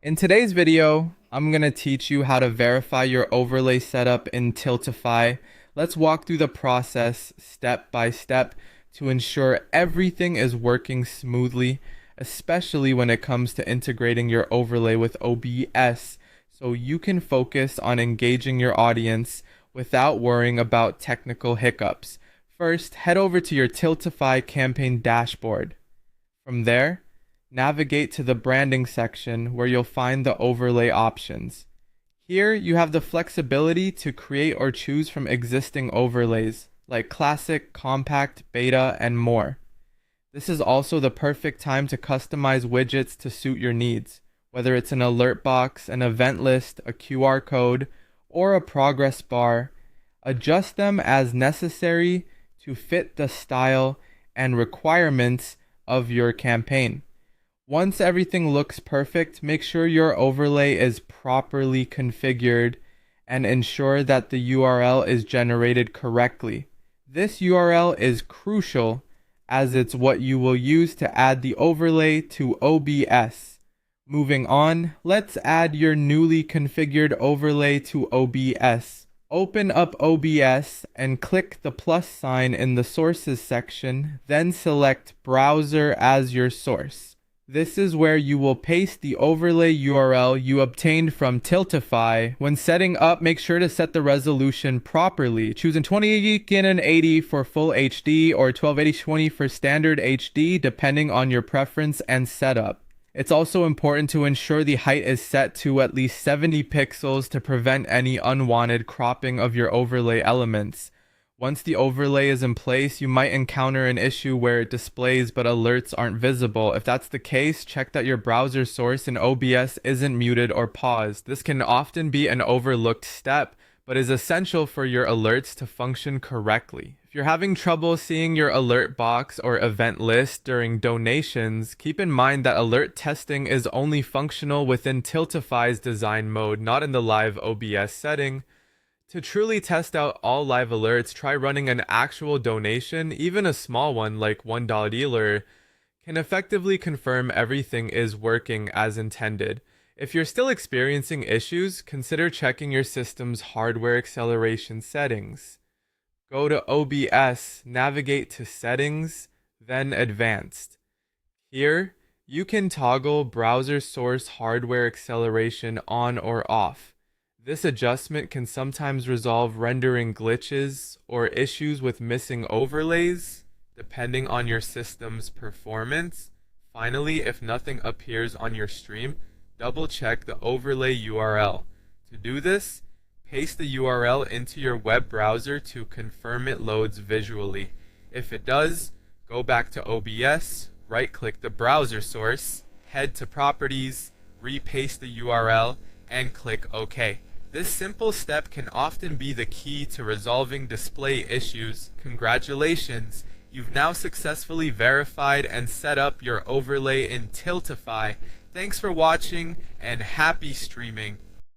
In today's video, I'm going to teach you how to verify your overlay setup in Tiltify. Let's walk through the process step by step to ensure everything is working smoothly, especially when it comes to integrating your overlay with OBS, so you can focus on engaging your audience without worrying about technical hiccups. First, head over to your Tiltify campaign dashboard. From there, navigate to the branding section where you'll find the overlay options. Here you have the flexibility to create or choose from existing overlays like classic, compact, beta, and more. This is also the perfect time to customize widgets to suit your needs, whether it's an alert box, an event list, a QR code, or a progress bar. Adjust them as necessary to fit the style and requirements of your campaign. Once everything looks perfect, make sure your overlay is properly configured and ensure that the URL is generated correctly. This URL is crucial as it's what you will use to add the overlay to OBS. Moving on, let's add your newly configured overlay to OBS. Open up OBS and click the plus sign in the sources section, then select browser as your source. This is where you will paste the overlay URL you obtained from Tiltify. When setting up, make sure to set the resolution properly, choosing 2080 and 80 for full HD or 1280-20 for standard HD depending on your preference and setup. It's also important to ensure the height is set to at least 70 pixels to prevent any unwanted cropping of your overlay elements. Once the overlay is in place, you might encounter an issue where it displays but alerts aren't visible. If that's the case, check that your browser source in OBS isn't muted or paused. This can often be an overlooked step, but is essential for your alerts to function correctly. If you're having trouble seeing your alert box or event list during donations, keep in mind that alert testing is only functional within Tiltify's design mode, not in the live OBS setting. To truly test out all live alerts, try running an actual donation. Even a small one like $1 can effectively confirm everything is working as intended. If you're still experiencing issues, consider checking your system's hardware acceleration settings. Go to OBS, navigate to Settings, then Advanced. Here, you can toggle browser source hardware acceleration on or off. This adjustment can sometimes resolve rendering glitches or issues with missing overlays, depending on your system's performance. Finally, if nothing appears on your stream, double-check the overlay URL. To do this, paste the URL into your web browser to confirm it loads visually. If it does, go back to OBS, right-click the browser source, head to Properties, repaste the URL, and click OK. This simple step can often be the key to resolving display issues. Congratulations! You've now successfully verified and set up your overlay in Tiltify. Thanks for watching and happy streaming!